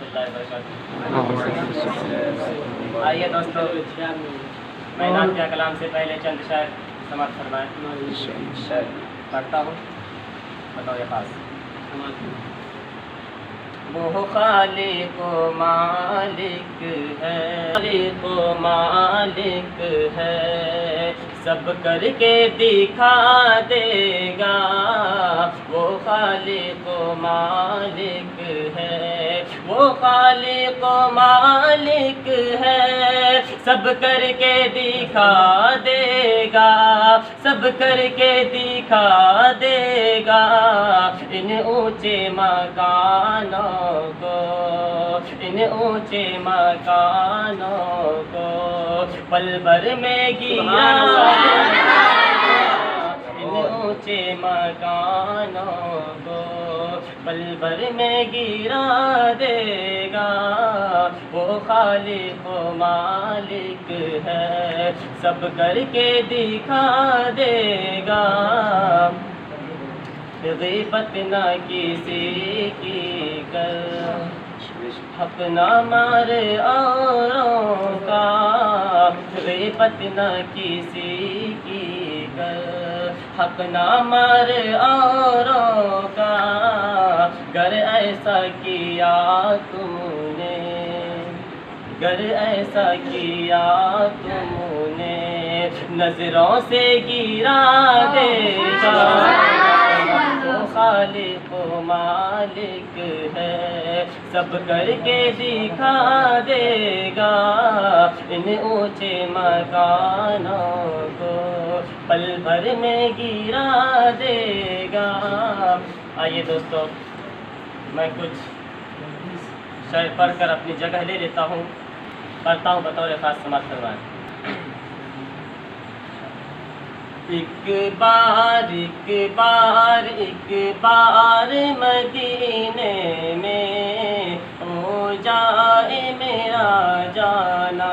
रहमतुल्लाहि व बरकातुहू। आइए दोस्तों, मैं नात के कलाम से पहले चंद शायर समाप्त फरमाएं। पढ़ता हूँ, बताओ ये खास। वो खालिक व मालिक है, खालिक व मालिक है, सब करके दिखा देगा। वो खालिक व मालिक है, वो खालिक व मालिक है, सब करके दिखा देगा, सब करके दिखा देगा। इन ऊंचे मकानों को, इन ऊंचे मकानों को पल भर में गिरा, इन ऊंचे मकानों को पल भर में गिरा देगा। वो खालिक व मालिक है, सब करके दिखा देगा। ग़ीबत न किसी की कर, हक़ न मार औरों का, ग़ीबत न किसी की कर, हक़ न मार औरों का। गर ऐसा किया तुमने, गर ऐसा किया तुमने, नजरों से गिरा देगा। वो खालिक व मालिक है, सब करके दिखा देगा। इन ऊंचे मकानों को पल भर में गिरा देगा। आइए दोस्तों, मैं कुछ शायर पढ़ कर अपनी जगह ले लेता हूँ, पढ़ता हूँ, बतौर खास समाप्त करवाएं। एक बार एक बार एक बार मदीने में हो जाए मेरा जाना।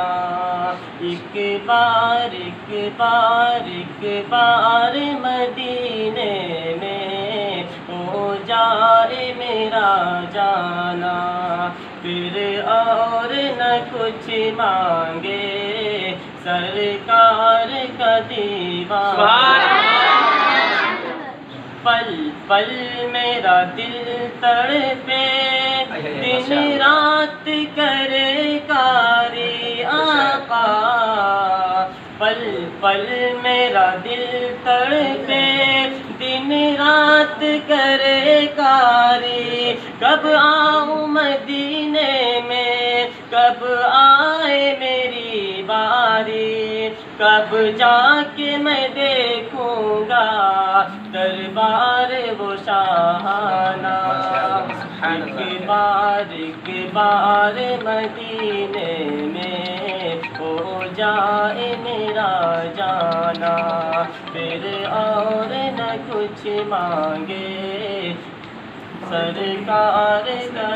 एक बार एक बार एक बार मदीने में हो जाए मेरा जाना। फिर और न कुछ मांगे सरकार का दीवाना। पल पल मेरा दिल तड़पे, दिन रात करे कारी आका। पल पल मेरा दिल तड़पे, दिन रात करे कारी। कब आऊँ मदीने में, कब आए मेरी बारी, कब जाके मैं देखूंगा दरबार वो शाहाना। एक बार मदीने में हो जाए मेरा जाना। फिर और न कुछ मांगे सरकार का